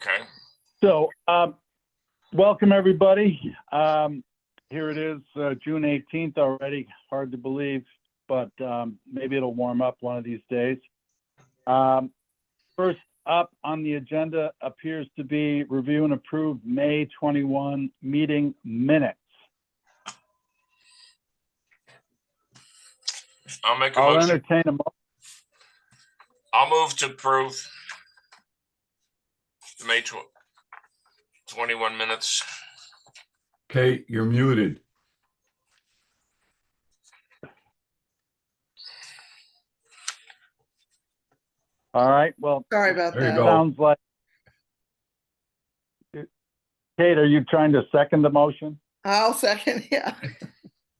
Okay. So, welcome everybody. Here it is, June 18th already. Hard to believe, but maybe it'll warm up one of these days. First up on the agenda appears to be review and approve May 21 meeting minutes. I'll make a I'll motion. entertain a motion. I'll move to approve the May 21 minutes. Kate, you're muted. All right, well, Sorry about There you that. go. sounds like. Kate, are you trying to second the motion? I'll second, yeah.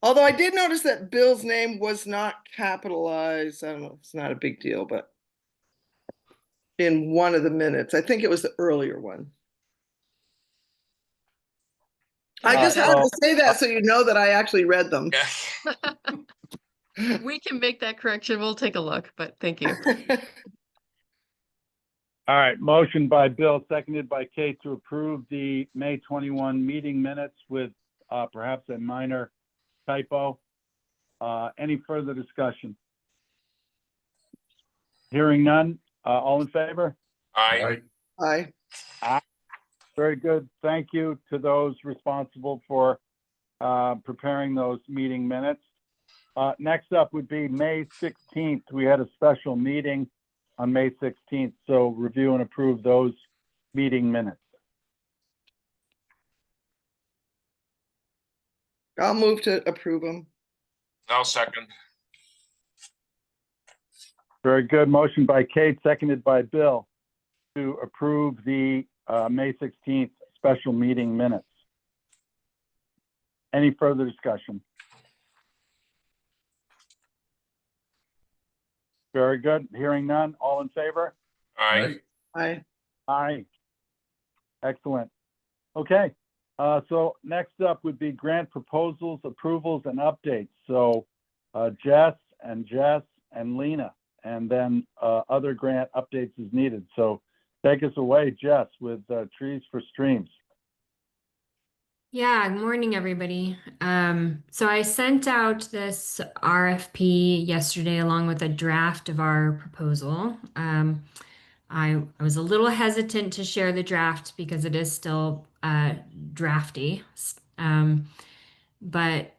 Although I did notice that Bill's name was not capitalized. I don't know, it's not a big deal, but in one of the minutes, I think it was the earlier one. I just had to say that so you know that I actually read them. Yeah. We can make that correction. We'll take a look, but thank you. All right, motion by Bill, seconded by Kate to approve the May 21 meeting minutes with perhaps a minor typo. Any further discussion? Hearing none, all in favor? Aye. Aye. Very good. Thank you to those responsible for preparing those meeting minutes. Next up would be May 16th. We had a special meeting on May 16th, so review and approve those meeting minutes. I'll move to approve them. I'll second. Very good. Motion by Kate, seconded by Bill to approve the May 16th special meeting minutes. Any further discussion? Very good. Hearing none. All in favor? Aye. Aye. Aye. Excellent. Okay. So next up would be grant proposals, approvals, and updates. So Jess and Lena, and then other grant updates as needed. So take us away, Jess, with Trees for Streams. Yeah, good morning, everybody. So I sent out this RFP yesterday along with a draft of our proposal. I was a little hesitant to share the draft because it is still drafty. But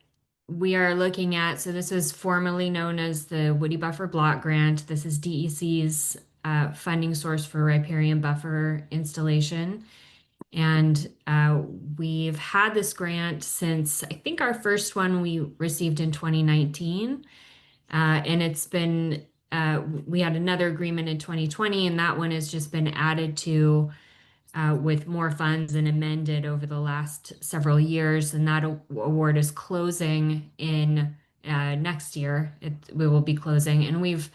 we are looking at, so this is formerly known as the Woody Buffer Block Grant. This is DEC's funding source for riparian buffer installation. And we've had this grant since, I think our first one we received in 2019. And it's been, we had another agreement in 2020, and that one has just been added to with more funds and amended over the last several years. And that award is closing in next year. We will be closing, and we've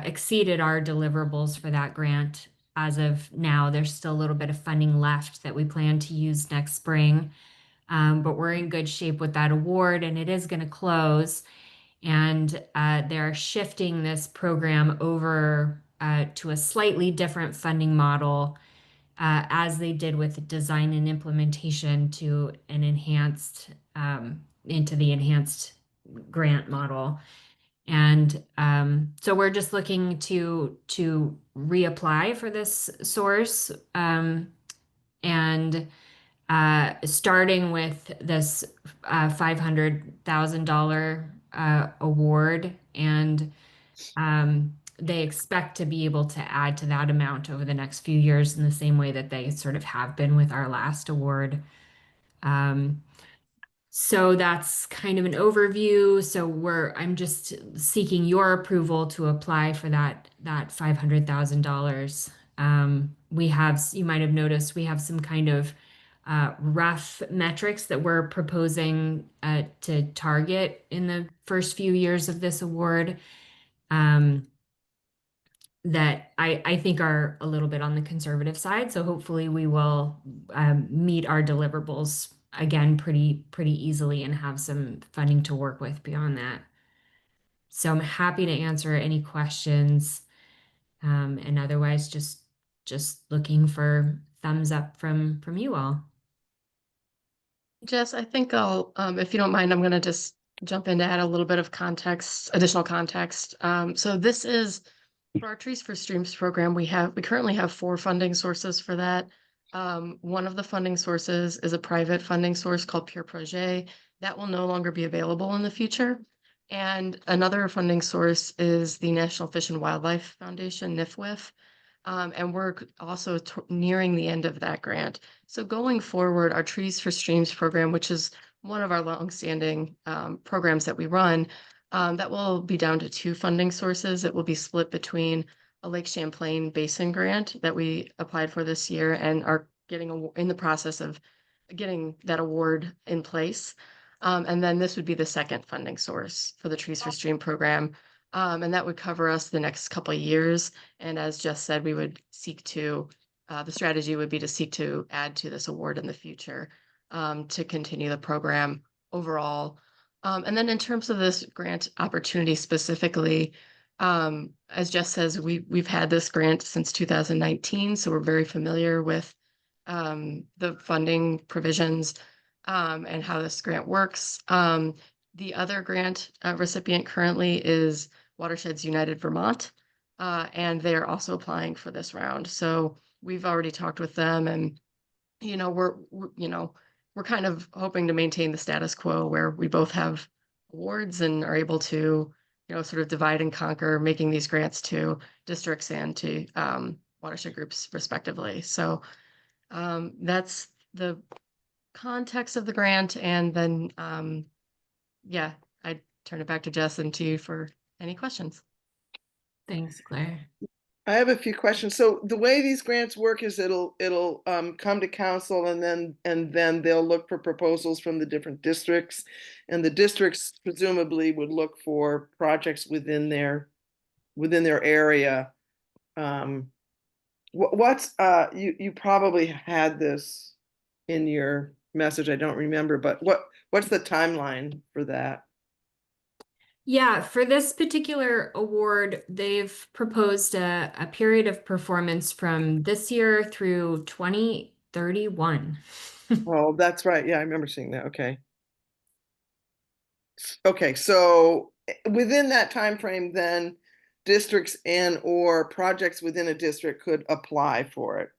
exceeded our deliverables for that grant. As of now, there's still a little bit of funding left that we plan to use next spring, but we're in good shape with that award, and it is going to close. And they're shifting this program over to a slightly different funding model, as they did with design and implementation to an enhanced, into the enhanced grant model. And so we're just looking to reapply for this source, and starting with this $500,000 award, and they expect to be able to add to that amount over the next few years in the same way that they sort of have been with our last award. So that's kind of an overview. So I'm just seeking your approval to apply for that $500,000. We have, you might have noticed, we have some kind of rough metrics that we're proposing to target in the first few years of this award, that I think are a little bit on the conservative side. So hopefully we will meet our deliverables again pretty easily and have some funding to work with beyond that. So I'm happy to answer any questions, and otherwise just just looking for thumbs up from you all. Jess, I think if you don't mind, I'm gonna just jump in to add a little bit of context, additional context. So this is for our Trees for Streams program. We currently have 4 funding sources for that. One of the funding sources is a private funding source called Pure Projet. That will no longer be available in the future. And another funding source is the National Fish and Wildlife Foundation, NIFWIF. And we're also nearing the end of that grant. So going forward, our Trees for Streams program, which is one of our longstanding programs that we run, that will be down to 2 funding sources. It will be split between a Lake Champlain Basin grant that we applied for this year and are getting in the process of getting that award in place. And then this would be the second funding source for the Trees for Stream program. And that would cover us the next couple of years. And as Jess said, we would seek to, the strategy would be to seek to add to this award in the future to continue the program overall. And then in terms of this grant opportunity specifically, as Jess says, we've had this grant since 2019, so we're very familiar with the funding provisions and how this grant works. The other grant recipient currently is Watersheds United Vermont, and they're also applying for this round. So we've already talked with them, and we're kind of hoping to maintain the status quo where we both have awards and are able to, sort of divide and conquer, making these grants to districts and to watershed groups respectively. So that's the context of the grant. And then, yeah, I turn it back to Jess and to you for any questions. Thanks, Claire. I have a few questions. So the way these grants work is it'll come to council and then they'll look for proposals from the different districts, and the districts presumably would look for projects within their area. You probably had this in your message. I don't remember, but what's the timeline for that? Yeah, for this particular award, they've proposed a period of performance from this year through 2031. Oh, that's right. Yeah, I remember seeing that. Okay. Okay, so within that time frame, then districts and or projects within a district could apply for it.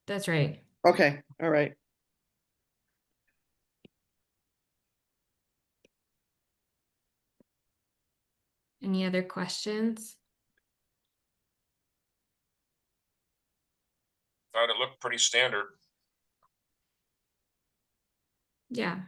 That's right. Okay, all right. Any other questions? Thought it looked pretty standard. Yeah.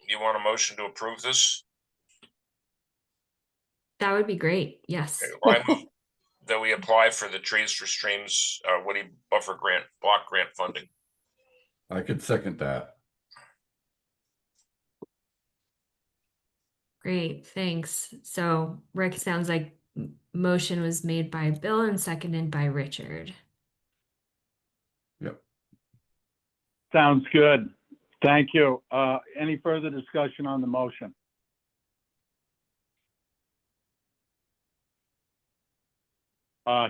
You want a motion to approve this? That would be great. Yes. Okay, well, I move that we apply for the Trees for Streams Woody Buffer Grant, block grant funding. I could second that. Great. Thanks. So, Rick, sounds like motion was made by Bill and seconded by Richard. Yep. Sounds good. Thank you. Any further discussion on the motion?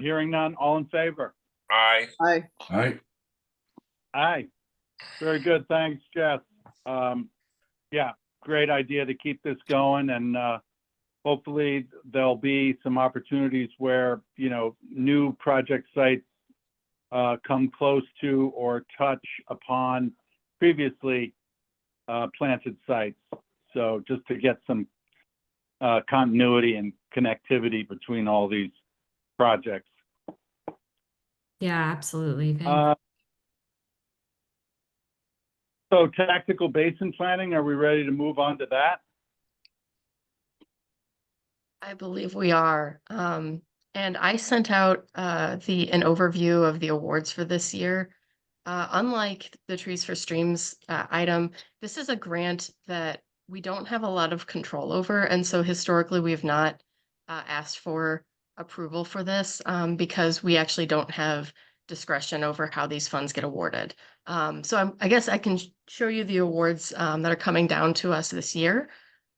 Hearing none, all in favor? Aye. Aye. All right. Aye. Very good. Thanks, Jess. Yeah, great idea to keep this going, and hopefully there'll be some opportunities where, new project sites come close to or touch upon previously planted sites. So just to get some continuity and connectivity between all these projects. Yeah, absolutely. Thanks. So tactical basin planning, are we ready to move on to that? I believe we are. And I sent out an overview of the awards for this year. Unlike the Trees for Streams item, this is a grant that we don't have a lot of control over. And so historically, we've not asked for approval for this because we actually don't have discretion over how these funds get awarded. I guess I can show you the awards that are coming down to us this year.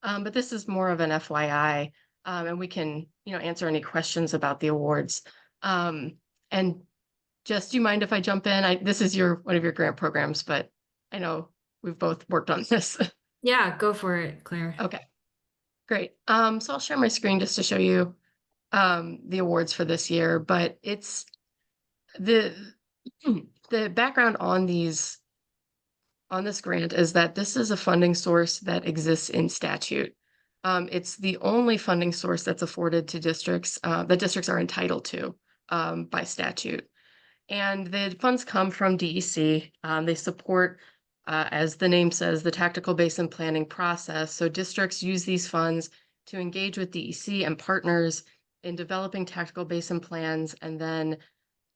But this is more of an FYI, and we can, answer any questions about the awards. And Jess, do you mind if I jump in? This is one of your grant programs, but I know we've both worked on this. Yeah, go for it, Claire. Okay, great. So I'll share my screen just to show you the awards for this year, but it's the background on this grant is that this is a funding source that exists in statute. It's the only funding source that's afforded to districts that districts are entitled to by statute. And the funds come from DEC. They support, as the name says, the tactical basin planning process. So districts use these funds to engage with DEC and partners in developing tactical basin plans and then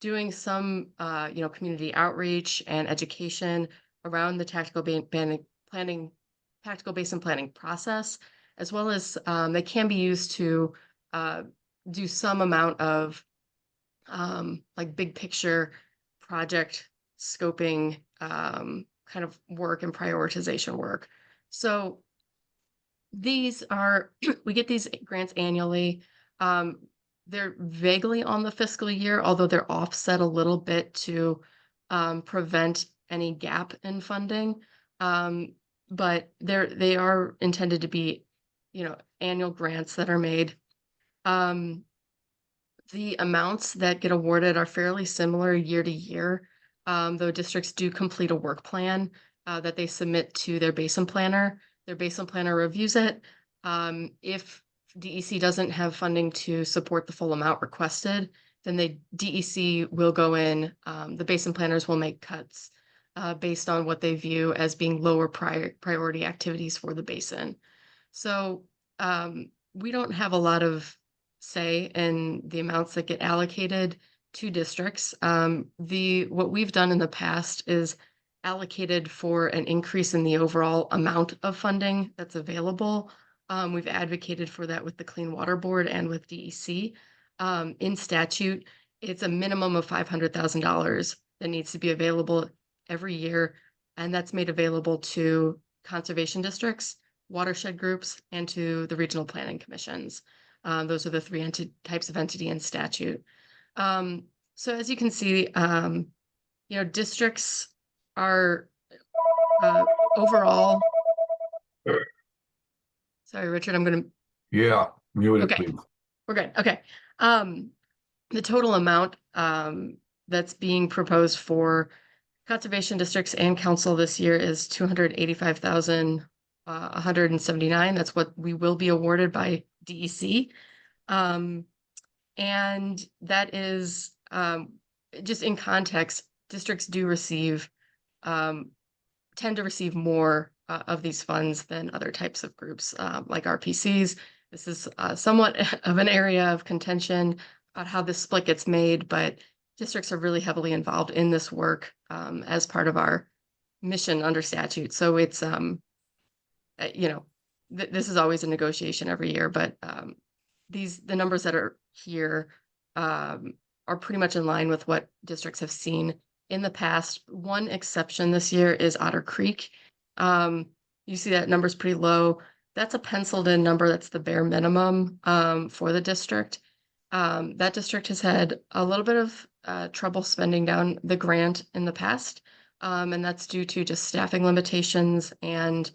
doing some, community outreach and education around the tactical basin planning process, as well as they can be used to do some amount of like big picture project scoping kind of work and prioritization work. So these are, we get these grants annually. They're vaguely on the fiscal year, although they're offset a little bit to prevent any gap in funding. But they are intended to be, annual grants that are made. The amounts that get awarded are fairly similar year to year, though districts do complete a work plan that they submit to their basin planner. Their basin planner reviews it. If DEC doesn't have funding to support the full amount requested, then DEC will go in, the basin planners will make cuts based on what they view as being lower priority activities for the basin. So we don't have a lot of say in the amounts that get allocated to districts. What we've done in the past is allocated for an increase in the overall amount of funding that's available. We've advocated for that with the Clean Water Board and with DEC. In statute, it's a minimum of $500,000 that needs to be available every year, and that's made available to conservation districts, watershed groups, and to the regional planning commissions. Those are the three types of entity in statute. So as you can see, districts are overall. Sorry, Richard, I'm going to. Yeah, mute it, Okay. please. We're good. Okay. The total amount that's being proposed for conservation districts and council this year is $285,179. That's what we will be awarded by DEC. And that is just in context, districts do tend to receive more of these funds than other types of groups like RPCs. This is somewhat of an area of contention about how this split gets made, but districts are really heavily involved in this work as part of our mission under statute. So it's, this is always a negotiation every year, but the numbers that are here are pretty much in line with what districts have seen in the past. One exception this year is Otter Creek. You see that number's pretty low. That's a penciled in number. That's the bare minimum for the district. That district has had a little bit of trouble spending down the grant in the past. And that's due to just staffing limitations and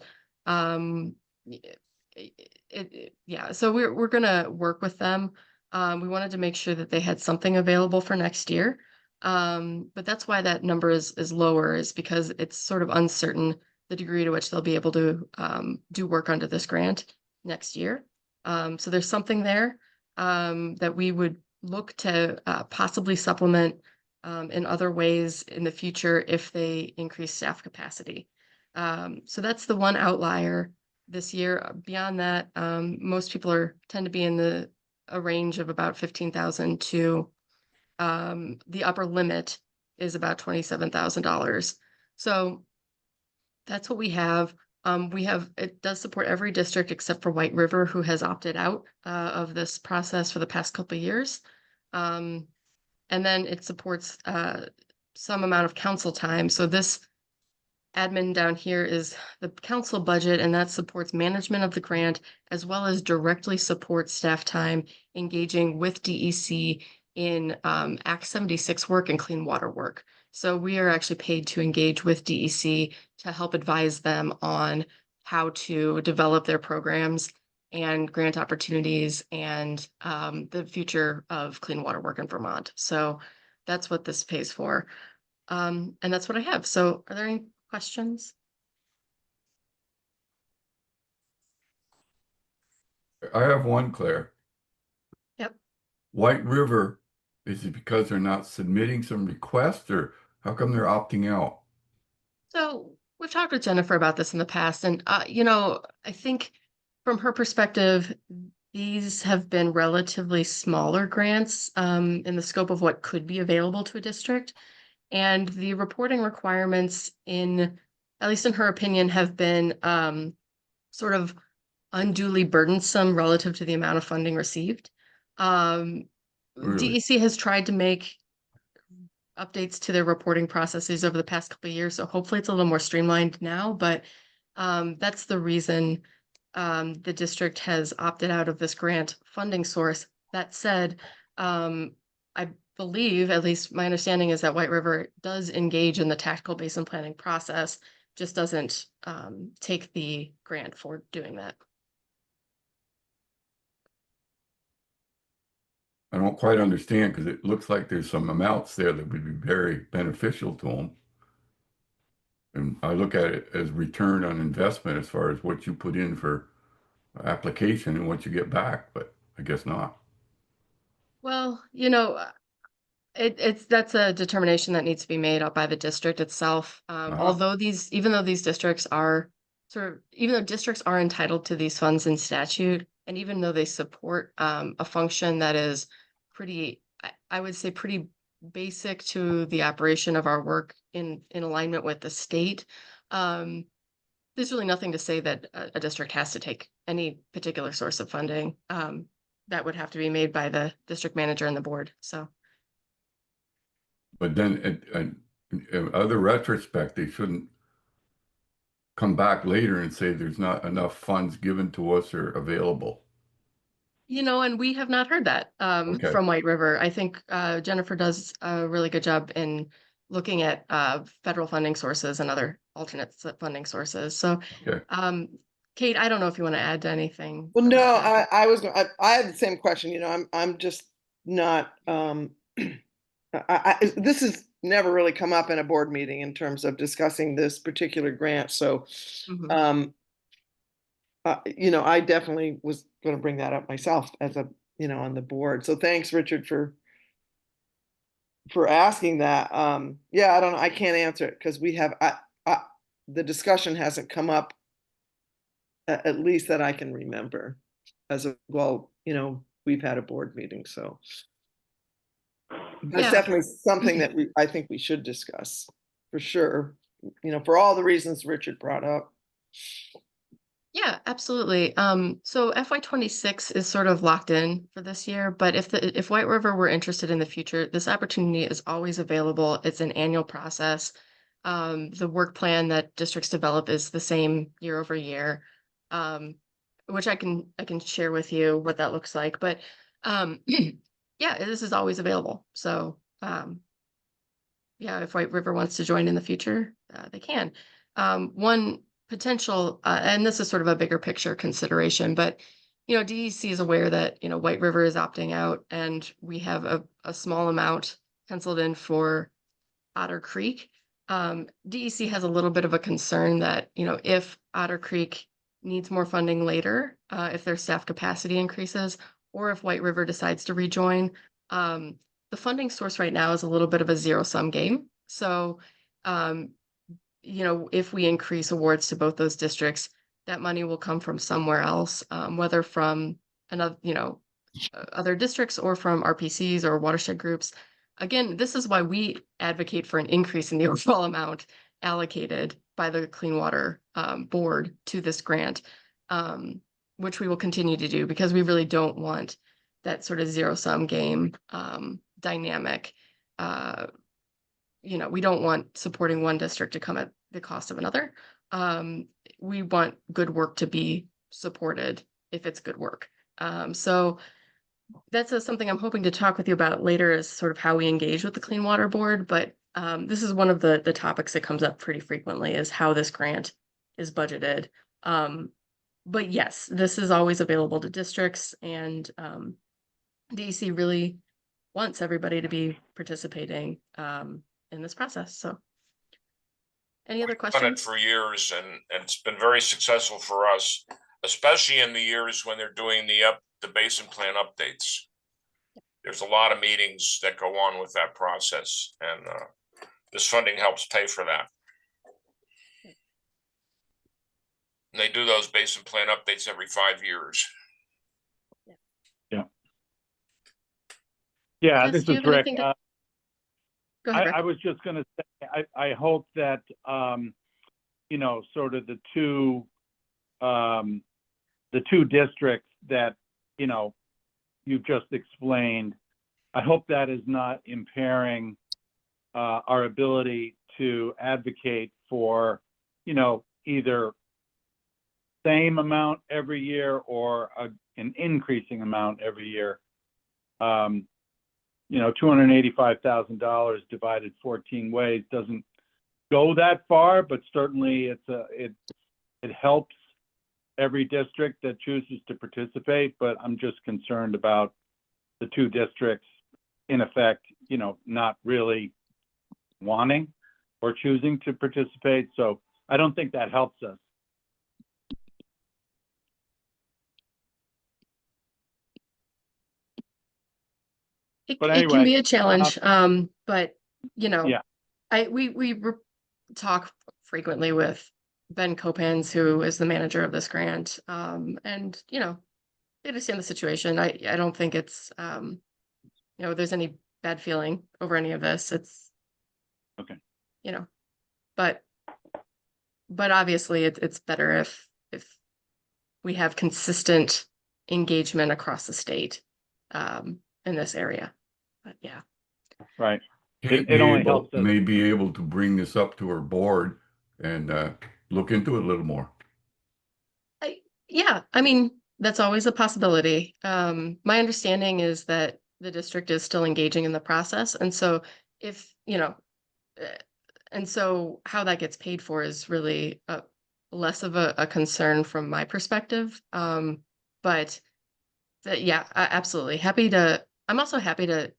so we're gonna work with them. We wanted to make sure that they had something available for next year. But that's why that number is lower, is because it's sort of uncertain the degree to which they'll be able to do work under this grant next year. So there's something there that we would look to possibly supplement in other ways in the future if they increase staff capacity. So that's the one outlier this year. Beyond that, most people tend to be in a range of about 15,000 to the upper limit is about $27,000. So that's what we have. It does support every district except for White River, who has opted out of this process for the past couple of years. And And then it supports some amount of council time. So this admin down here is the council budget, and that supports management of the grant as well as directly supports staff time engaging with DEC in Act 76 work and clean water work. So we are actually paid to engage with DEC to help advise them on how to develop their programs and grant opportunities and the future of clean water work in Vermont. So that's what this pays for. And that's what I have. So are there any questions? I have one, Claire. Yep. White River, is it because they're not submitting some requests, or how come they're opting out? So we've talked with Jennifer about this in the past, and you know, I think from her perspective, these have been relatively smaller grants in the scope of what could be available to a district. And the reporting requirements at least in her opinion, have been sort of unduly burdensome relative to the amount of funding received. Really? DEC has tried to make updates to their reporting processes over the past couple of years, so hopefully it's a little more streamlined now, but that's the reason the district has opted out of this grant funding source. That said, I believe, at least my understanding is that White River does engage in the tactical basin planning process, just doesn't take the grant for doing that. I don't quite understand, because it looks like there's some amounts there that would be very beneficial to them. And I look at it as return on investment as far as what you put in for application and what you get back, but I guess not. Well, you know, that's a determination that needs to be made up by the district itself. Although even though these districts are even though districts are entitled to these funds in statute, and even though they support a function that is pretty, I would say pretty basic to the operation of our work in alignment with the state, there's really nothing to say that a district has to take any particular source of funding. That would have to be made by the district manager and the board. So. But then in other retrospect, they shouldn't come back later and say there's not enough funds given to us or available. You know, and we have not heard that Okay. from White River. I think Jennifer does a really good job in looking at federal funding sources and other alternate funding sources. So, Okay. Kate, I don't know if you want to add to anything. Well, no, about that. I had the same question, you know, I'm just not, this has never really come up in a board meeting in terms of discussing this particular grant, so, Mhm. you know, I definitely was gonna bring that up myself as a, you know, on the board, so thanks, Richard, for asking that. Yeah, I don't know, I can't answer it, because we have, the discussion hasn't come up, at least that I can remember, as a, well, you know, we've had a board meeting, so. That's Yeah. definitely something that I think we should discuss, for sure, you know, for all the reasons Richard brought up. Yeah, absolutely. So FY26 is sort of locked in for this year, but if White River were interested in the future, this opportunity is always available. It's an annual process. The work plan that districts develop is the same year over year, which I can share with you what that looks like. But yeah, this is always available. So yeah, if White River wants to join in the future, they can. One potential, and this is sort of a bigger picture consideration, but you know, DEC is aware that, you know, White River is opting out, and we have a small amount penciled in for Otter Creek. DEC has a little bit of a concern that, you know, if Otter Creek needs more funding later, if their staff capacity increases, or if White River decides to rejoin, the funding source right now is a little bit of a zero-sum game. So, you know, if we increase awards to both those districts, that money will come from somewhere else, whether from another, you know, other districts or from RPCs or watershed groups. Again, this is why we advocate for an increase in the overall amount allocated by the Clean Water Board to this grant, which we will continue to do, because we really don't want that sort of zero-sum game dynamic. we don't want supporting one district to come at the cost of another. We want good work to be supported if it's good work. So that's something I'm hoping to talk with you about later, is sort of how we engage with the Clean Water Board. But this is one of the topics that comes up pretty frequently, is how this grant is budgeted. But yes, this is always available to districts, and DEC really wants everybody to be participating in this process. So any other Done it questions? for years, and it's been very successful for us, especially in the years when they're doing the basin plan updates. There's a lot of meetings that go on with that process, and this funding helps pay for that. And they do those basin plan updates every 5 years. Yeah, Jess, this do you is have Rick. anything to- Go ahead, Rick. I was just going to say, I hope that, sort of the two districts that, you've just explained, I hope that is not impairing our ability to advocate for, either same amount every year or an increasing amount every year. $285,000 divided 14 ways doesn't go that far, but certainly it helps every district that chooses to participate. But I'm just concerned about the two districts, in effect, not really wanting or choosing to participate. So I don't think that helps us. But It can anyway, be a challenge, but Yeah. we talk frequently with Ben Copans, who is the manager of this grant, and they understand the situation. I don't think it's there's any bad feeling over any of this. It's Okay. But obviously it's better if we have consistent engagement across the state in this area. But yeah. Right. It only helps us. may be able to bring this up to our board and look into it a little more. Yeah, I mean, that's always a possibility. My understanding is that the district is still engaging in the process. And so and so how that gets paid for is really less of a concern from my perspective. But yeah, absolutely. I'm also happy to,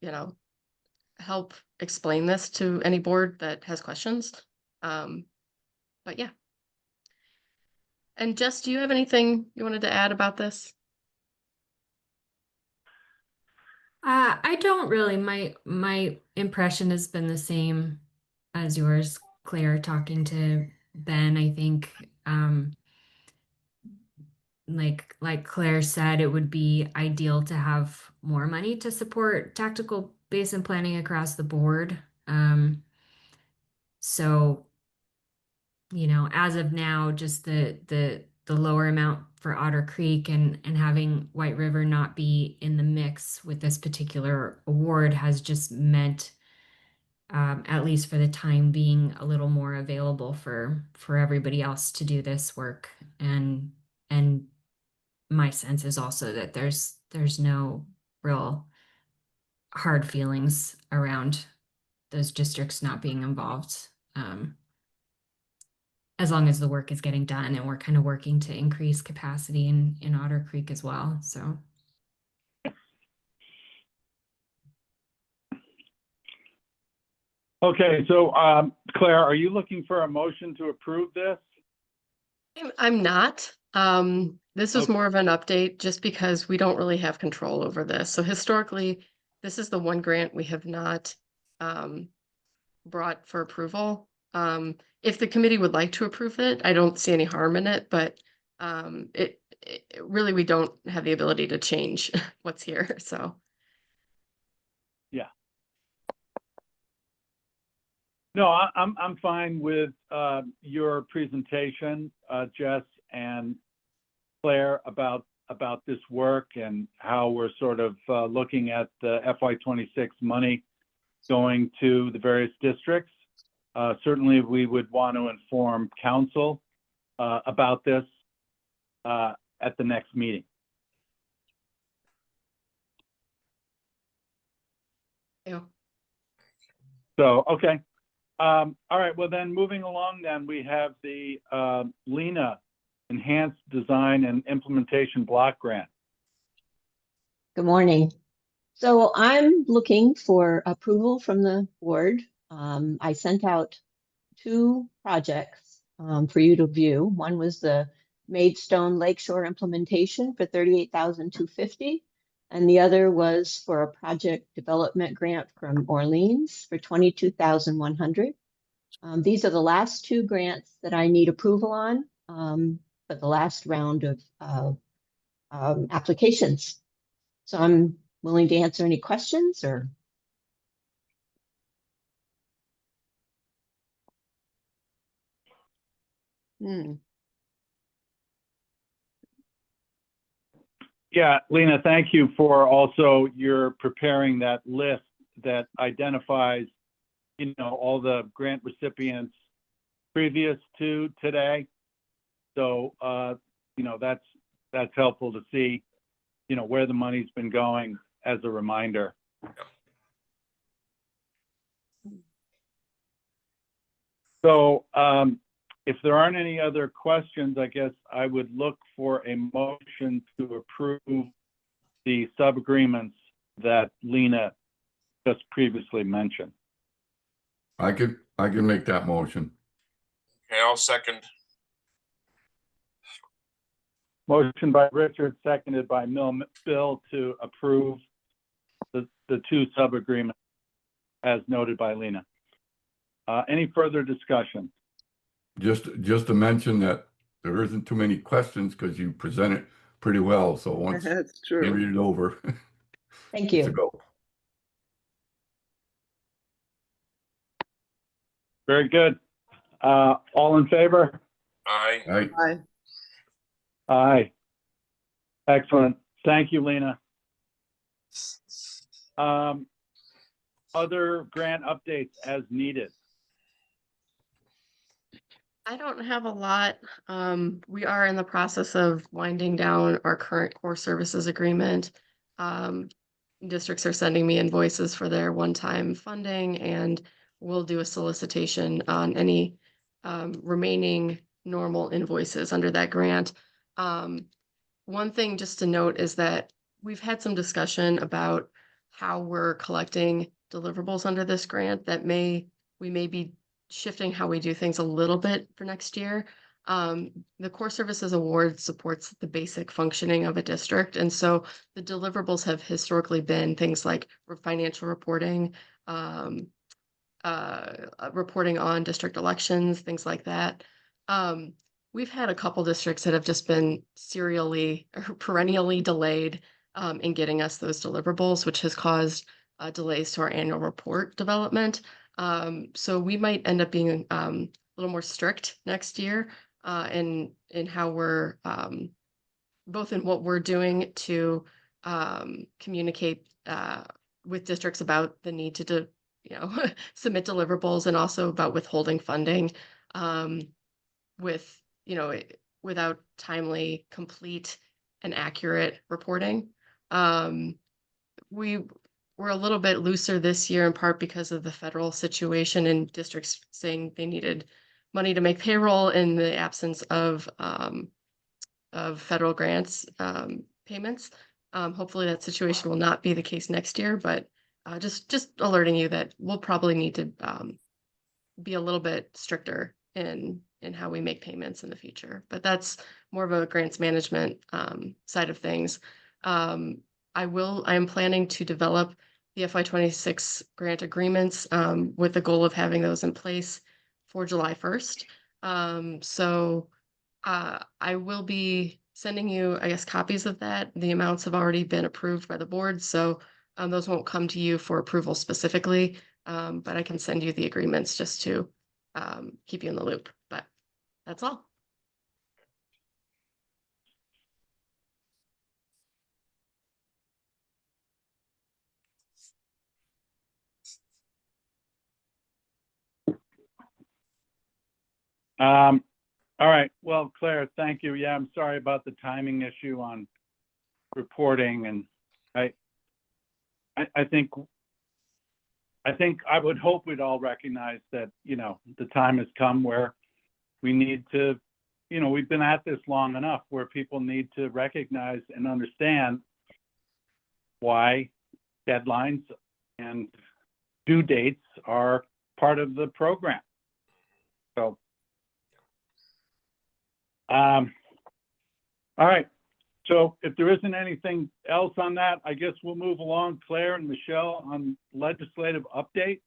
help explain this to any board that has questions. But yeah. And Jess, do you have anything you wanted to add about this? I don't really. My impression has been the same as yours, Claire, talking to Ben. I think like Claire said, it would be ideal to have more money to support tactical basin planning across the board. So as of now, just the lower amount for Otter Creek and having White River not be in the mix with this particular award has just meant, at least for the time being, a little more available for everybody else to do this work. And my sense is also that there's no real hard feelings around those districts not being involved. As long as the work is getting done, and we're kind of working to increase capacity in Otter Creek as well. So. Okay, so Claire, are you looking for a motion to approve this? I'm not. This is Okay. more of an update just because we don't really have control over this. So historically, this is the one grant we have not brought for approval. If the committee would like to approve it, I don't see any harm in it, but it really, we don't have the ability to change what's here, so. Yeah. No, I'm fine with your presentation, Jess and Claire, about this work and how we're sort of looking at the FY26 money going to the various districts. Certainly, we would want to inform council about this at the next meeting. Yeah. So, okay. All right, well then, moving along then, we have the Lena Enhanced Design and Implementation Block Grant. Good morning. So I'm looking for approval from the board. I sent out two projects for you to view. One was the Maidstone Lakeshore implementation for $38,250, and the other was for a project development grant from Orleans for $22,100. These are the last two grants that I need approval on for the last round of applications. So I'm willing to answer any questions or. Yeah, Lena, thank you for also your preparing that list that identifies, all the grant recipients previous to today. So, that's helpful to see, where the money's been going as a reminder. So, if there aren't any other questions, I guess I would look for a motion to approve the sub-agreements that Lena just previously mentioned. I can make that motion. Okay, I'll second. Motion by Richard, seconded by Bill to approve the two sub-agreements as noted by Lena. Any further discussion? Just to mention that there isn't too many questions because you present it pretty well. So once That's you true. read it over, Thank it's a you. go. Very good. All in favor? Aye. All right. Bye. Aye. Excellent. Thank you, Lena. Other grant updates as needed. I don't have a lot. We are in the process of winding down our current core services agreement. Districts are sending me invoices for their one-time funding, and we'll do a solicitation on any remaining normal invoices under that grant. One thing just to note is that we've had some discussion about how we're collecting deliverables under this grant that we may be shifting how we do things a little bit for next year. The Core Services Award supports the basic functioning of a district. And so the deliverables have historically been things like financial reporting, reporting on district elections, things like that. We've had a couple districts that have just been serially or perennially delayed in getting us those deliverables, which has caused delays to our annual report development. So we might end up being a little more strict next year in how we're both in what we're doing to communicate with districts about the need to submit deliverables, and also about withholding funding without timely, complete, and accurate reporting. We're a little bit looser this year, in part because of the federal situation and districts saying they needed money to make payroll in the absence of federal grants payments. Hopefully that situation will not be the case next year, but just alerting you that we'll probably need to be a little bit stricter in how we make payments in the future. But that's more of a grants management side of things. I am planning to develop the FY26 grant agreements with the goal of having those in place for July 1st. So I will be sending you, I guess, copies of that. The amounts have already been approved by the board, so those won't come to you for approval specifically, but I can send you the agreements just to keep you in the loop. But that's all. All right. Well, Claire, thank you. Yeah, I'm sorry about the timing issue on reporting, and I think I would hope we'd all recognize that, the time has come where we need to, we've been at this long enough where people need to recognize and understand why deadlines and due dates are part of the program. So, all right. So if there isn't anything else on that, I guess we'll move along. Claire and Michelle on legislative update.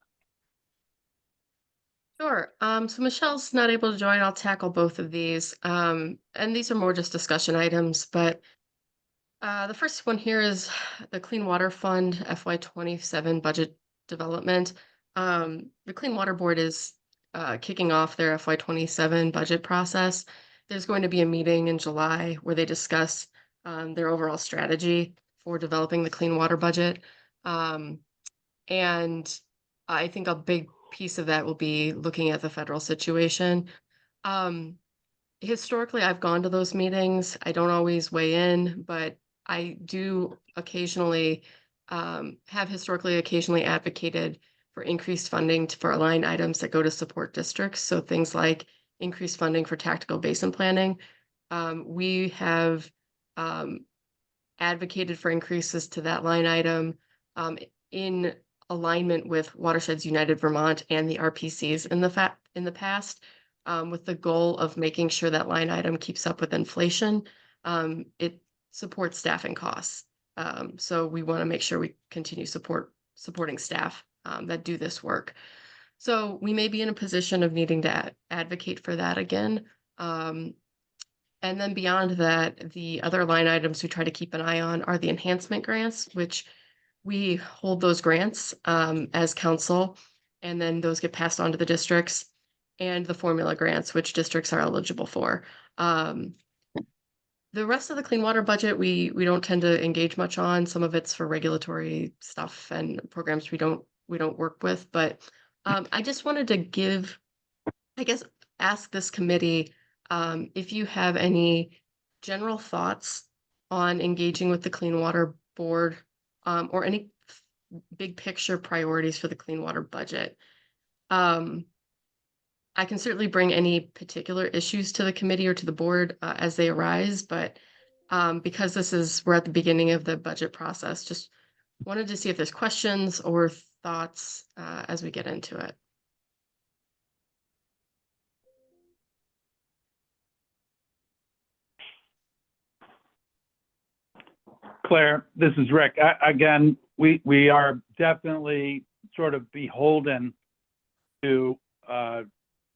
Sure. So Michelle's not able to join. I'll tackle both of these. And these are more just discussion items, but the first one here is the Clean Water Fund FY27 budget development. The Clean Water Board is kicking off their FY27 budget process. There's going to be a meeting in July where they discuss their overall strategy for developing the clean water budget. And I think a big piece of that will be looking at the federal situation. Historically, I've gone to those meetings. I don't always weigh in, but I do occasionally have historically occasionally advocated for increased funding for line items that go to support districts. So things like increased funding for tactical basin planning. We have advocated for increases to that line item in alignment with Watersheds United Vermont and the RPCs in the past, with the goal of making sure that line item keeps up with inflation. It supports staffing costs. So we want to make sure we continue supporting staff that do this work. So we may be in a position of needing to advocate for that again. And then beyond that, the other line items we try to keep an eye on are the enhancement grants, which we hold those grants as council, and then those get passed on to the districts, and the formula grants, which districts are eligible for. The rest of the clean water budget, we don't tend to engage much on. Some of it's for regulatory stuff and programs we don't work with. But I just wanted to ask this committee if you have any general thoughts on engaging with the Clean Water Board, or any big picture priorities for the clean water budget. I can certainly bring any particular issues to the committee or to the board as they arise, but because we're at the beginning of the budget process, just wanted to see if there's questions or thoughts as we get into it. Claire, this is Rick. Again, we are definitely sort of beholden to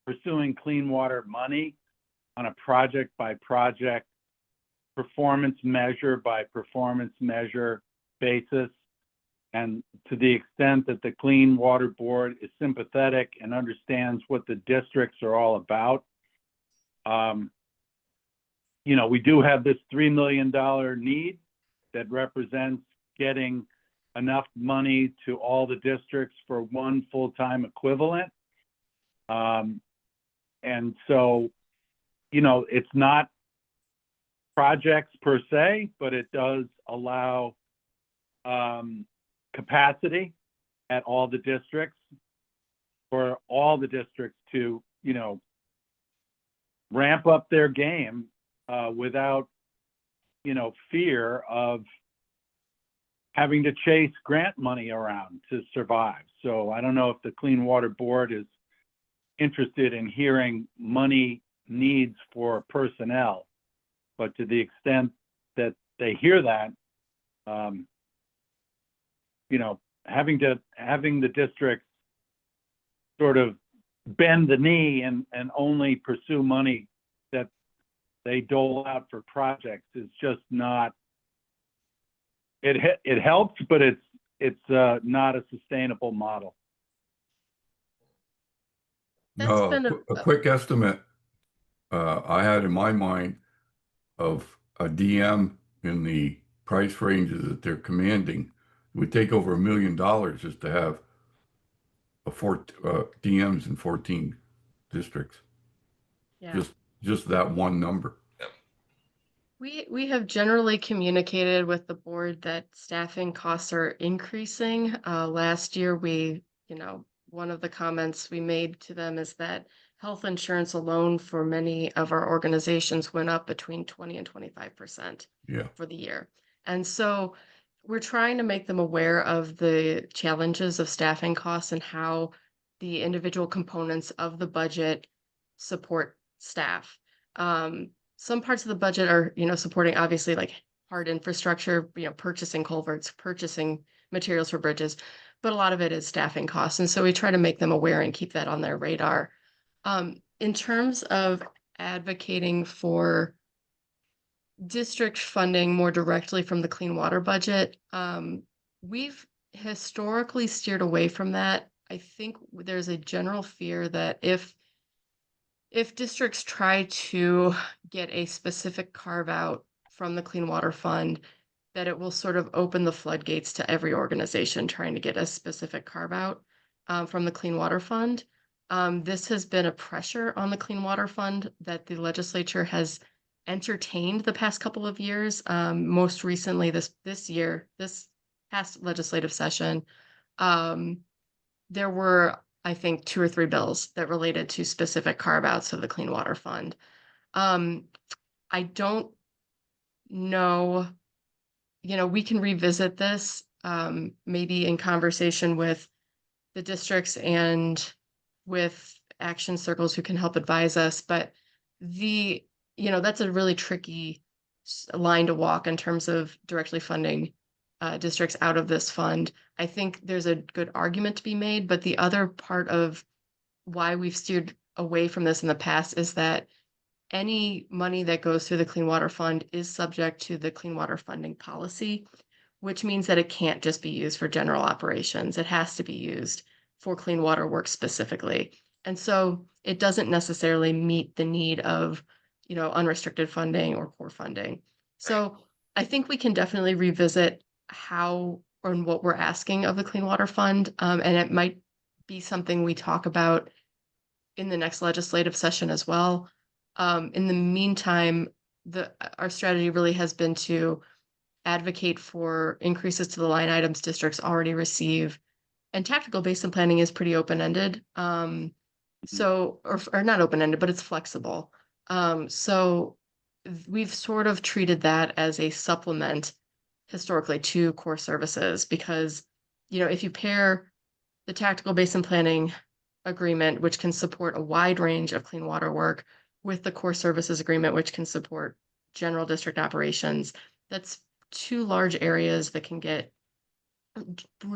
pursuing clean water money on a project by project, performance measure by performance measure basis. And to the extent that the Clean Water Board is sympathetic and understands what the districts are all about, we do have this $3 million need that represents getting enough money to all the districts for one full-time equivalent. And so, it's not projects per se, but it does allow capacity at all the districts for all the districts to, ramp up their game without, fear of having to chase grant money around to survive. So I don't know if the Clean Water Board is interested in hearing money needs for personnel, but to the extent that they hear that, having the districts sort of bend the knee and only pursue money that they dole out for projects is just not. It helps, but it's not a sustainable model. No, a quick estimate I had in my mind of a DM in the price ranges that they're commanding. It would take over $1 million just to have DMs in 14 districts. Yeah. Just that one number. We have generally communicated with the board that staffing costs are increasing. Last year, one of the comments we made to them is that health insurance alone for many of our organizations went up between 20 and 25% Yeah. for the year. And so we're trying to make them aware of the challenges of staffing costs and how the individual components of the budget support staff. Some parts of the budget are, supporting obviously like hard infrastructure, purchasing culverts, purchasing materials for bridges, but a lot of it is staffing costs. And so we try to make them aware and keep that on their radar. In terms of advocating for district funding more directly from the clean water budget, we've historically steered away from that. I think there's a general fear that if districts try to get a specific carve out from the Clean Water Fund, that it will sort of open the floodgates to every organization trying to get a specific carve out from the Clean Water Fund. This has been a pressure on the Clean Water Fund that the legislature has entertained the past couple of years. Most recently, this past legislative session, there were, I think, 2 or 3 bills that related to specific carve-outs of the Clean Water Fund. I don't know, we can revisit this, maybe in conversation with the districts and with action circles who can help advise us, but that's a really tricky line to walk in terms of directly funding districts out of this fund. I think there's a good argument to be made, but the other part of why we've steered away from this in the past is that any money that goes through the Clean Water Fund is subject to the Clean Water funding policy, which means that it can't just be used for general operations. It has to be used for clean water work specifically. And so it doesn't necessarily meet the need of, unrestricted funding or core funding. So I think we can definitely revisit how or what we're asking of the Clean Water Fund. And it might be something we talk about in the next legislative session as well. In the meantime, our strategy really has been to advocate for increases to the line items districts already receive. And tactical basin planning is pretty open-ended. So, or not open-ended, but it's flexible. So we've sort of treated that as a supplement historically to core services because, if you pair the tactical basin planning agreement, which can support a wide range of clean water work, with the core services agreement, which can support general district operations, that's 2 large areas that can get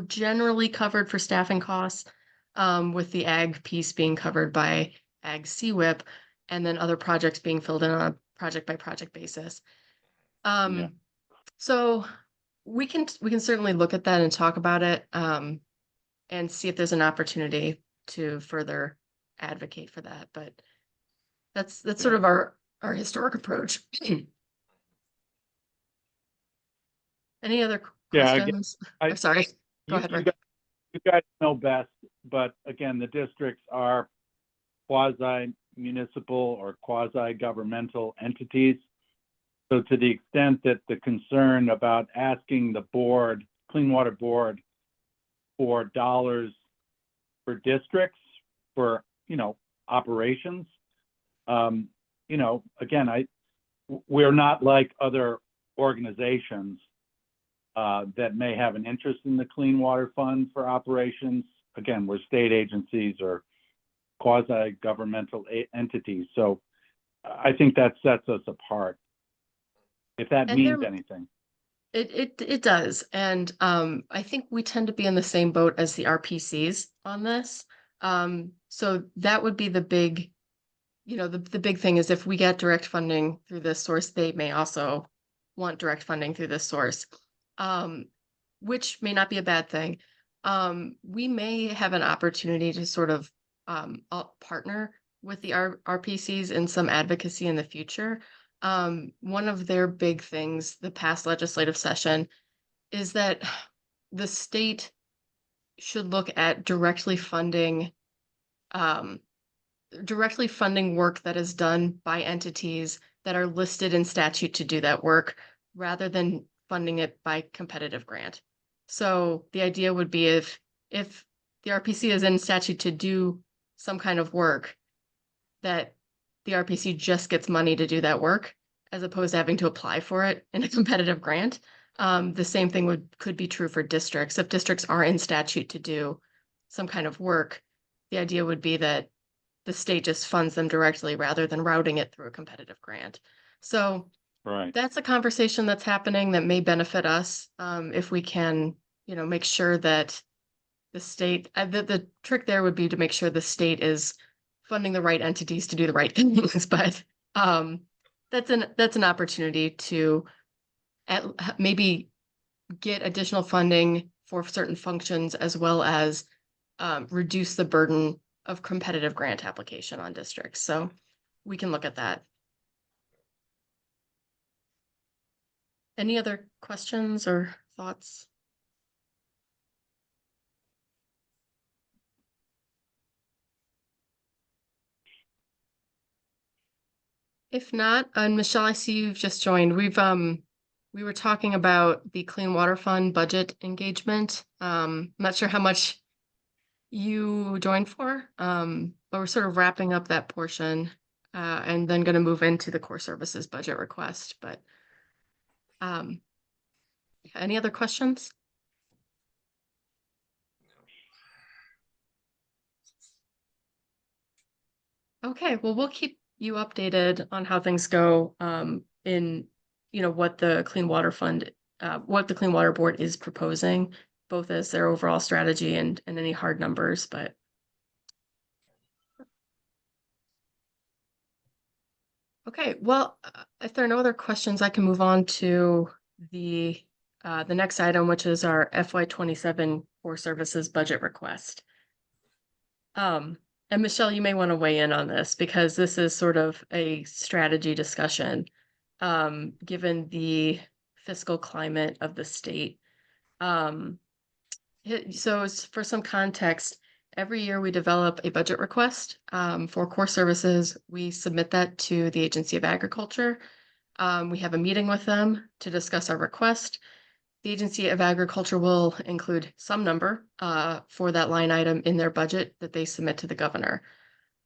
generally covered for staffing costs, with the ag piece being covered by ag CWIP, and then other projects being filled in on a project by project basis. Yeah. So we can certainly look at that and talk about it, and see if there's an opportunity to further advocate for that. But that's sort of our historic approach. Any other Yeah, questions? I'm sorry. Go ahead, Rick. You guys know best, but again, the districts are quasi-municipal or quasi-governmental entities. So to the extent that the concern about asking the board, Clean Water Board, for dollars for districts for, operations, again, we're not like other organizations that may have an interest in the Clean Water Fund for operations. Again, we're state agencies or quasi-governmental entities. So I think that sets us apart, if that means anything. It does. And I think we tend to be in the same boat as the RPCs on this. So that would be the big, the big thing is if we get direct funding through this source, they may also want direct funding through this source, which may not be a bad thing. We may have an opportunity to sort of partner with the RPCs in some advocacy in the future. One of their big things, the past legislative session, is that the state should look at directly funding directly funding work that is done by entities that are listed in statute to do that work, rather than funding it by competitive grant. So the idea would be if the RPC is in statute to do some kind of work, that the RPC just gets money to do that work, as opposed to having to apply for it in a competitive grant. The same thing could be true for districts. If districts are in statute to do some kind of work, the idea would be that the state just funds them directly rather than routing it through a competitive grant. So Right. that's a conversation that's happening that may benefit us, if we can, make sure that the state, the trick there would be to make sure the state is funding the right entities to do the right things. But that's an opportunity to maybe get additional funding for certain functions, as well as reduce the burden of competitive grant application on districts. So we can look at that. Any other questions or thoughts? If not, and Michelle, I see you've just joined. We were talking about the Clean Water Fund budget engagement. I'm not sure how much you joined for, but we're sort of wrapping up that portion, and then going to move into the core services budget request. But any other questions? Okay, well, we'll keep you updated on how things go in, what the Clean Water Fund, what the Clean Water Board is proposing, both as their overall strategy and any hard numbers. But okay, well, if there are no other questions, I can move on to the next item, which is our FY27 core services budget request. And Michelle, you may want to weigh in on this, because this is sort of a strategy discussion, given the fiscal climate of the state. So for some context, every year we develop a budget request for core services. We submit that to the Agency of Agriculture. We have a meeting with them to discuss our request. The Agency of Agriculture will include some number for that line item in their budget that they submit to the governor.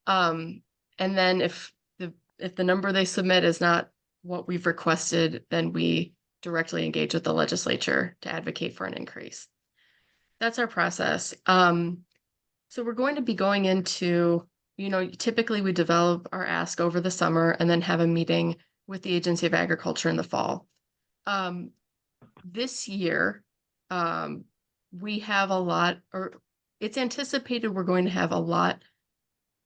And then if the number they submit is not what we've requested, then we directly engage with the legislature to advocate for an increase. That's our process. So we're going to be going into, typically we develop our ask over the summer and then have a meeting with the Agency of Agriculture in the fall. This year, we have a lot, or it's anticipated we're going to have a lot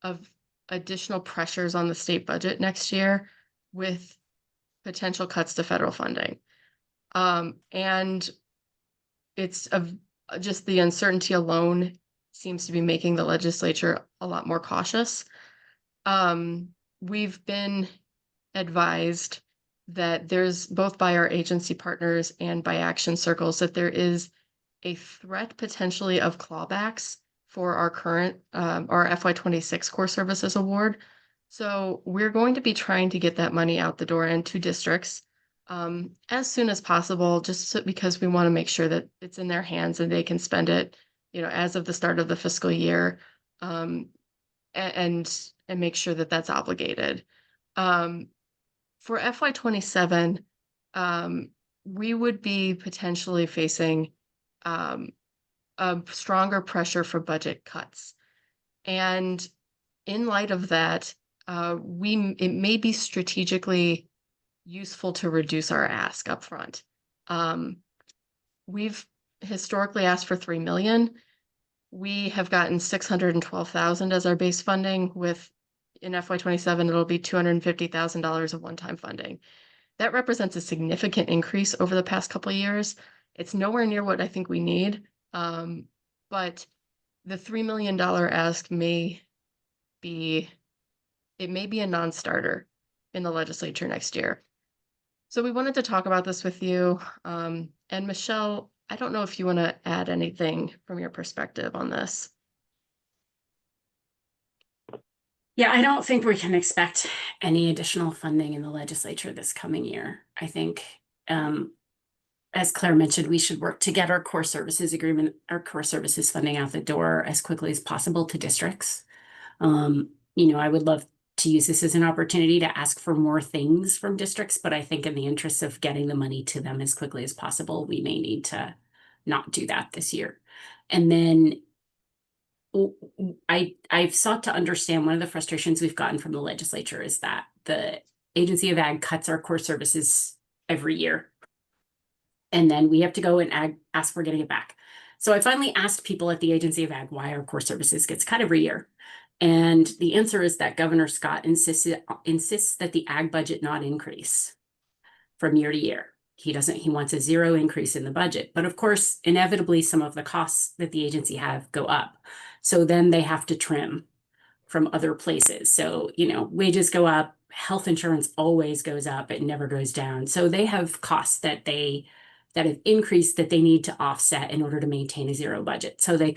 of additional pressures on the state budget next year with potential cuts to federal funding. And it's just the uncertainty alone seems to be making the legislature a lot more cautious. We've been advised that there's, both by our agency partners and by action circles, that there is a threat potentially of clawbacks for our current, our FY26 core services award. So we're going to be trying to get that money out the door and to districts as soon as possible, just because we want to make sure that it's in their hands and they can spend it, as of the start of the fiscal year, and make sure that that's obligated. For FY27, we would be potentially facing a stronger pressure for budget cuts. And in light of that, it may be strategically useful to reduce our ask up front. We've historically asked for $3 million. We have gotten $612,000 as our base funding. With in FY27, it'll be $250,000 of one-time funding. That represents a significant increase over the past couple of years. It's nowhere near what I think we need, but the $3 million ask may be a non-starter in the legislature next year. So we wanted to talk about this with you. And Michelle, I don't know if you want to add anything from your perspective on this. Yeah, I don't think we can expect any additional funding in the legislature this coming year. I think, as Claire mentioned, we should work to get our core services agreement, our core services funding out the door as quickly as possible to districts. I would love to use this as an opportunity to ask for more things from districts, but I think in the interest of getting the money to them as quickly as possible, we may need to not do that this year. And then I've sought to understand one of the frustrations we've gotten from the legislature is that the Agency of Ag cuts our core services every year. And then we have to go and ask for getting it back. So I finally asked people at the Agency of Ag why our core services gets cut every year. And the answer is that Governor Scott insists that the ag budget not increase from year to year. He wants a zero increase in the budget. But of course, inevitably, some of the costs that the agency have go up. So then they have to trim from other places. So, wages go up, health insurance always goes up, it never goes down. So they have costs that have increased that they need to offset in order to maintain a zero budget. So they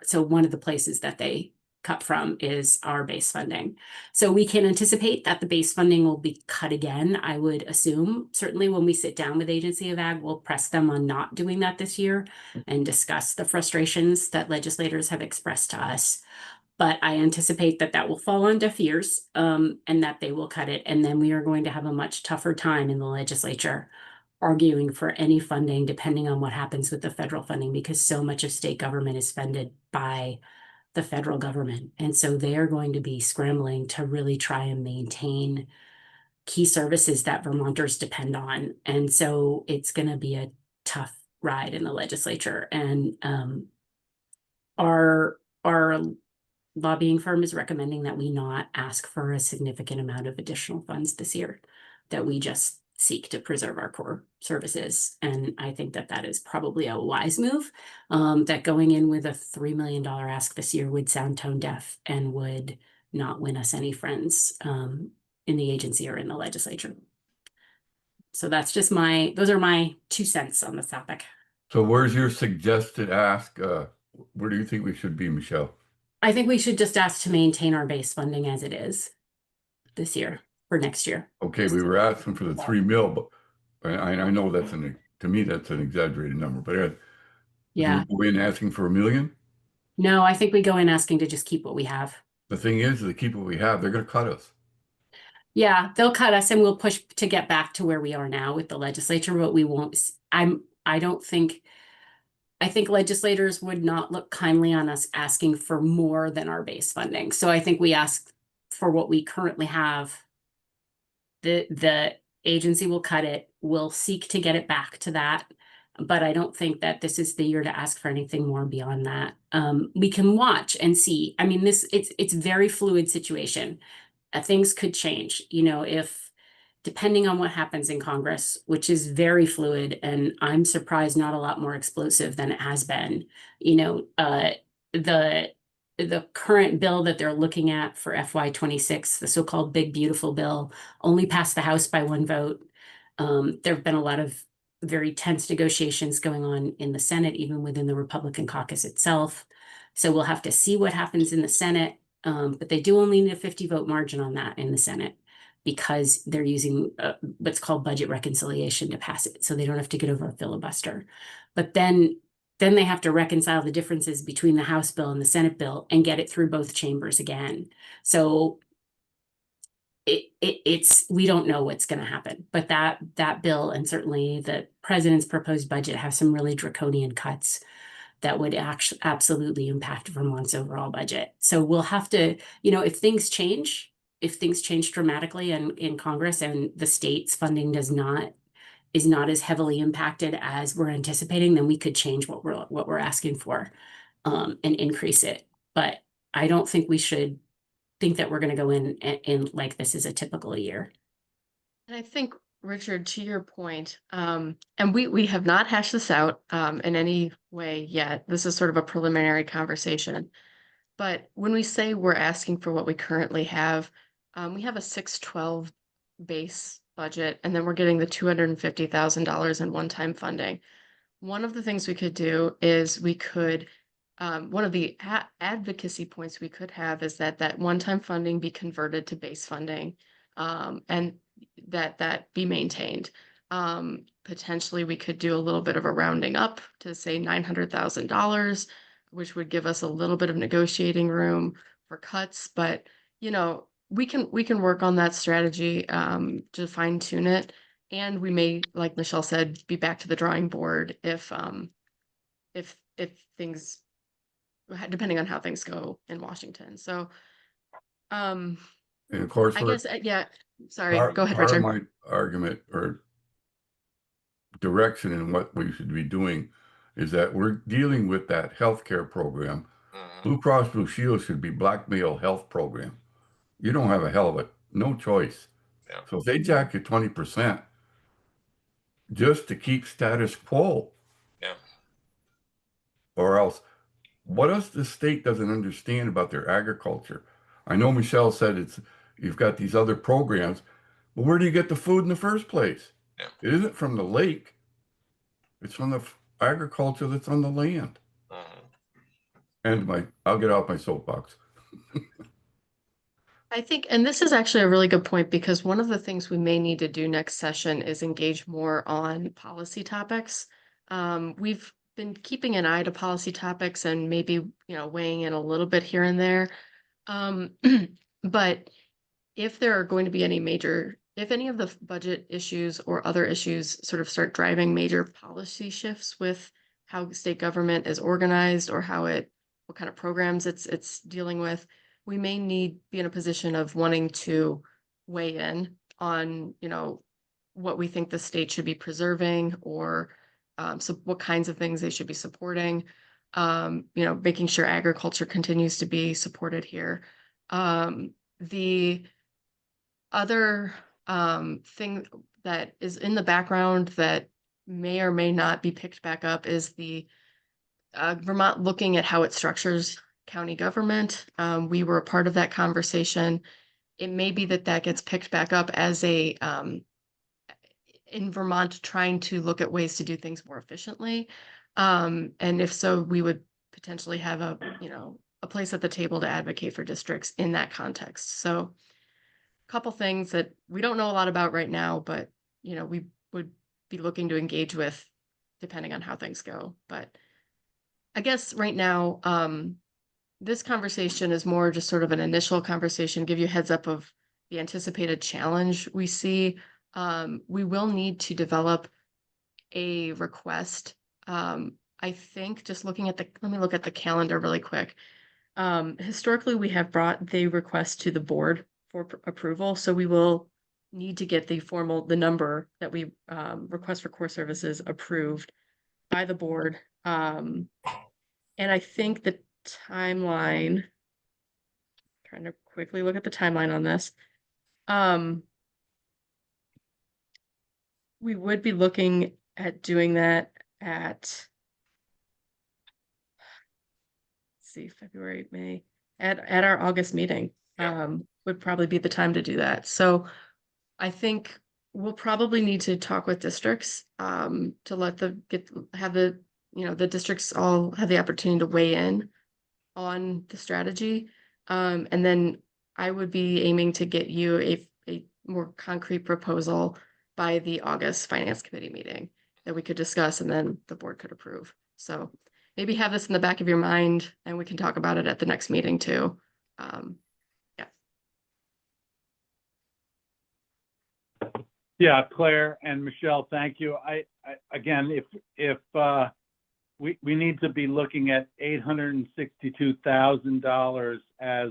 so one of the places that they cut from is our base funding. So we can anticipate that the base funding will be cut again, I would assume. Certainly when we sit down with Agency of Ag, we'll press them on not doing that this year and discuss the frustrations that legislators have expressed to us. But I anticipate that will fall on deaf ears, and that they will cut it. And then we are going to have a much tougher time in the legislature arguing for any funding, depending on what happens with the federal funding, because so much of state government is funded by the federal government. And so they are going to be scrambling to really try and maintain key services that Vermonters depend on. And so it's going to be a tough ride in the legislature. And our lobbying firm is recommending that we not ask for a significant amount of additional funds this year, that we just seek to preserve our core services. And I think that is probably a wise move, that going in with a $3 million ask this year would sound tone deaf and would not win us any friends in the agency or in the legislature. So that's just those are my 2 cents on this topic. So where's your suggested ask? Where do you think we should be, Michelle? I think we should just ask to maintain our base funding as it is this year for next year. Okay, we were asking for the 3 mil, but I know to me, that's an exaggerated number, but Yeah. do we go in asking for $1 million? No, I think we go in asking to just keep what we have. The thing is, to keep what we have, they're going to cut us. Yeah, they'll cut us and we'll push to get back to where we are now with the legislature, but we won't. I think legislators would not look kindly on us asking for more than our base funding. So I think we ask for what we currently have. The agency will cut it. We'll seek to get it back to that. But I don't think that this is the year to ask for anything more beyond that. We can watch and see. I mean, it's very fluid situation. Things could change, if depending on what happens in Congress, which is very fluid, and I'm surprised not a lot more explosive than it has been. The current bill that they're looking at for FY26, the so-called Big Beautiful Bill, only passed the House by 1 vote. There have been a lot of very tense negotiations going on in the Senate, even within the Republican caucus itself. So we'll have to see what happens in the Senate. But they do only need a 50 vote margin on that in the Senate, because they're using what's called budget reconciliation to pass it. So they don't have to get over a filibuster. But then they have to reconcile the differences between the House bill and the Senate bill and get it through both chambers again. So we don't know what's going to happen, but that bill, and certainly the president's proposed budget, have some really draconian cuts that would actually absolutely impact Vermont's overall budget. So we'll have to, if things change dramatically in Congress and the state's funding is not as heavily impacted as we're anticipating, then we could change what we're asking for, and increase it. But I don't think we should think that we're going to go in like this is a typical year. And I think, Richard, to your point, and we have not hashed this out in any way yet. This is sort of a preliminary conversation. But when we say we're asking for what we currently have, we have a 612 base budget, and then we're getting the $250,000 in one-time funding. One of the things we could do is we could one of the advocacy points we could have is that one-time funding be converted to base funding, and that be maintained. Potentially we could do a little bit of a rounding up to say $900,000, which would give us a little bit of negotiating room for cuts, but we can work on that strategy to fine tune it. And we may, like Michelle said, be back to the drawing board if things, depending on how things go in Washington. So, And of course, I guess, yeah, sorry, go ahead, part of Richard. my argument or direction in what we should be doing is that we're dealing with that healthcare program. Mhm. Blue Cross Blue Shield should be blackmail health program. You don't have a hell of a no choice. Yeah. So if they jack you 20% just to keep status quo, Yeah. or else, what else the state doesn't understand about their agriculture? I know Michelle said you've got these other programs, but where do you get the food in the first place? Yeah. It isn't from the lake. It's from the agriculture that's on the land. Mhm. And I'll get off my soapbox. I think, and this is actually a really good point, because one of the things we may need to do next session is engage more on policy topics. We've been keeping an eye to policy topics and maybe, weighing in a little bit here and there. But if there are going to be if any of the budget issues or other issues sort of start driving major policy shifts with how state government is organized or what kind of programs it's dealing with, we may be in a position of wanting to weigh in on, what we think the state should be preserving, or so what kinds of things they should be supporting, making sure agriculture continues to be supported here. The other thing that is in the background that may or may not be picked back up is the Vermont looking at how it structures county government. We were a part of that conversation. It may be that gets picked back up as in Vermont, trying to look at ways to do things more efficiently. And if so, we would potentially have a place at the table to advocate for districts in that context. So a couple things that we don't know a lot about right now, but we would be looking to engage with depending on how things go. But I guess right now, this conversation is more just sort of an initial conversation, give you a heads up of the anticipated challenge we see. We will need to develop a request. I think just let me look at the calendar really quick. Historically, we have brought the request to the board for approval, so we will need to get the number that we request for core services approved by the board. And I think the timeline, trying to quickly look at the timeline on this. We would be looking at doing that at, let's see, February, May, at our August meeting. Yeah. Would probably be the time to do that. So I think we'll probably need to talk with districts to have the districts all have the opportunity to weigh in on the strategy. And then I would be aiming to get you a more concrete proposal by the August Finance Committee meeting that we could discuss and then the board could approve. So maybe have this in the back of your mind and we can talk about it at the next meeting too. Yeah, Claire and Michelle, thank you. I again, if we need to be looking at $862,000 as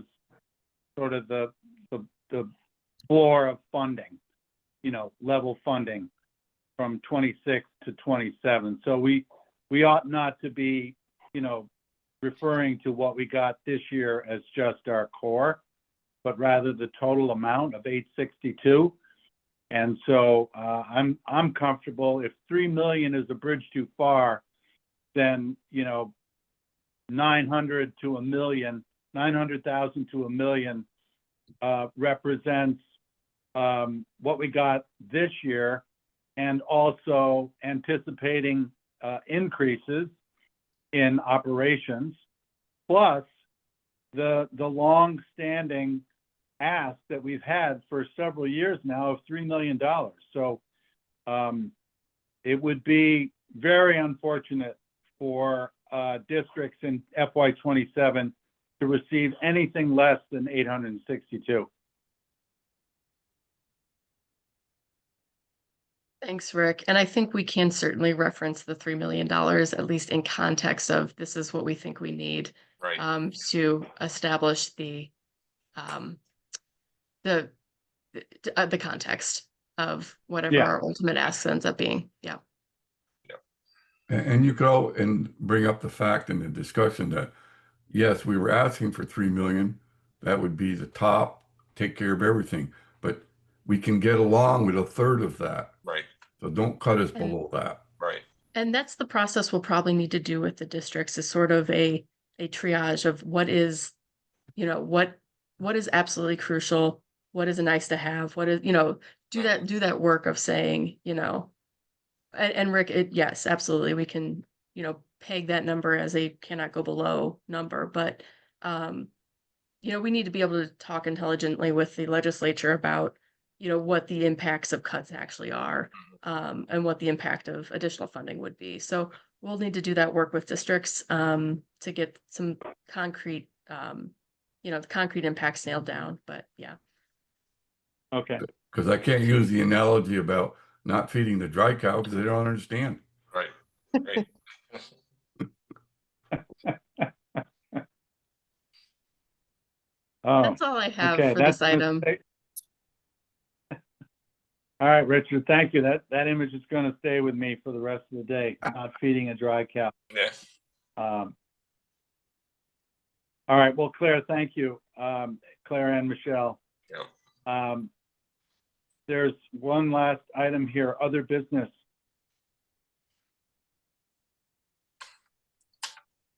sort of the floor of funding, level funding from 26 to 27. So we ought not to be, referring to what we got this year as just our core, but rather the total amount of 862. And so I'm comfortable. If 3 million is a bridge too far, then 900,000 to $1 million represents what we got this year, and also anticipating increases in operations plus the long-standing ask that we've had for several years now of $3 million. So it would be very unfortunate for districts in FY27 to receive anything less than 862. Thanks, Rick. And I think we can certainly reference the $3 million, at least in context of this is what we think we need Right. to establish the context of whatever Yeah. our ultimate ask ends up being. Yeah. And you go and bring up the fact in the discussion that, yes, we were asking for 3 million. That would be the top, take care of everything. But we can get along with a third of that. Right. So don't cut us below that. Right. And that's the process we'll probably need to do with the districts, is sort of a triage of what is, what is absolutely crucial, what is a nice to have, what is, do that work of saying, and Rick, yes, absolutely, we can, peg that number as a cannot go below number, but we need to be able to talk intelligently with the legislature about, what the impacts of cuts actually are, and what the impact of additional funding would be. So we'll need to do that work with districts to get some concrete, the concrete impacts nailed down. But yeah. Okay. Because I can't use the analogy about not feeding the dry cow because they don't understand. Right. Right. Oh, That's all I have okay, for this item. All right, Richard, thank you. That image is going to stay with me for the rest of the day, not feeding a dry cow. Yeah. All right, well, Claire, thank you. Claire and Michelle. Yeah. There's one last item here, other business.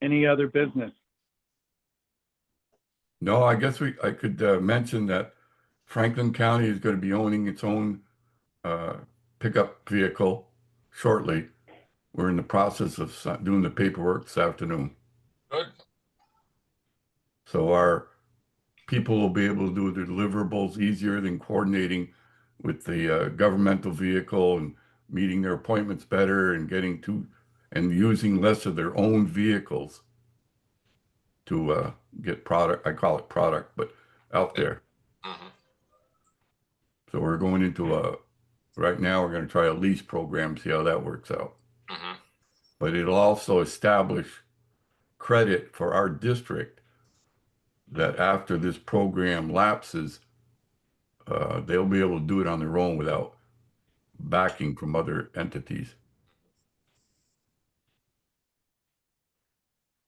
Any other business? No, I guess I could mention that Franklin County is going to be owning its own pickup vehicle shortly. We're in the process of doing the paperwork this afternoon. Good. So our people will be able to do their deliverables easier than coordinating with the governmental vehicle and meeting their appointments better and getting to and using less of their own vehicles to get product. I call it product, but out there. Mm-hmm. So we're going into right now we're going to try a lease program, see how that works out. Mm-hmm. But it'll also establish credit for our district that after this program lapses, they'll be able to do it on their own without backing from other entities.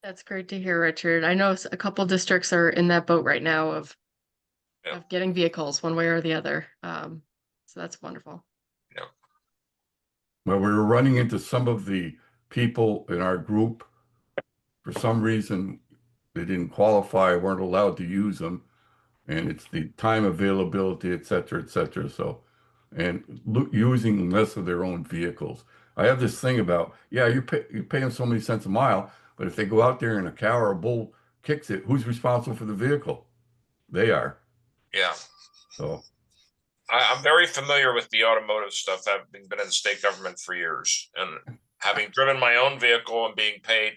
That's great to hear, Richard. I know a couple districts are in that boat right now of getting vehicles one way or the other. So that's wonderful. Yeah. Well, we were running into some of the people in our group. For some reason, they didn't qualify, weren't allowed to use them. And it's the time availability, et cetera, et cetera. So, and using less of their own vehicles. I have this thing about, yeah, you pay them so many cents a mile, but if they go out there and a cow or a bull kicks it, who's responsible for the vehicle? They are. Yeah. So I'm very familiar with the automotive stuff. I've been in the state government for years, and having driven my own vehicle and being paid,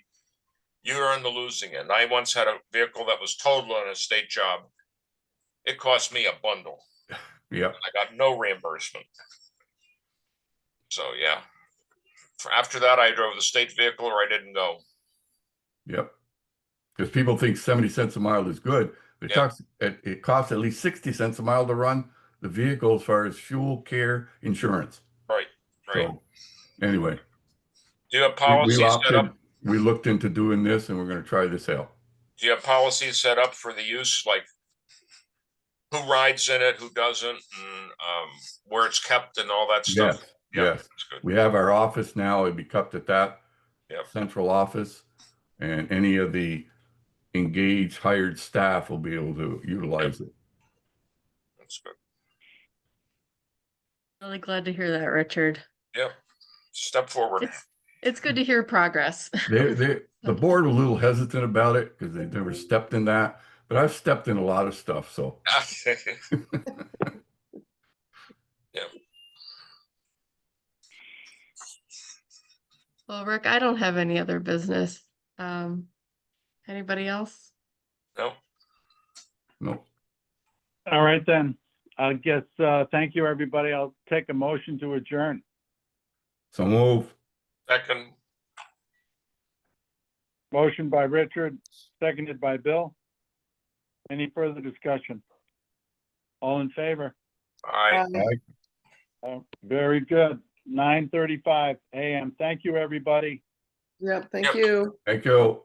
you're on the losing end. I once had a vehicle that was totaled on a state job. It cost me a bundle. yeah. I got no reimbursement. So yeah. After that, I drove the state vehicle or I didn't go. Yep. Because people think 70 cents a mile is good. It costs at least 60 cents a mile to run the vehicle as far as fuel, care, insurance. Right. Right. So anyway, do you have policies set up? We looked into doing this and we're going to try this out. Do you have policies set up for the use, like who rides in it, who doesn't, and where it's kept and all that stuff? Yes. That's good. We have our office now. It'd be kept at that central office, and any of the engaged hired staff will be able to utilize it. That's good. Really glad to hear that, Richard. Yep. Step forward. It's good to hear progress. The board was a little hesitant about it because they've never stepped in that, but I've stepped in a lot of stuff, so. Well, Rick, I don't have any other business. Anybody else? No, No, All right, then. I guess, thank you, everybody. I'll take a motion to adjourn. so move. second, Motion by Richard, seconded by Bill. Any further discussion? All in favor? aye. Very good. 9:35 a.m. Thank you, everybody. Yep, thank Yep. you. Thank you.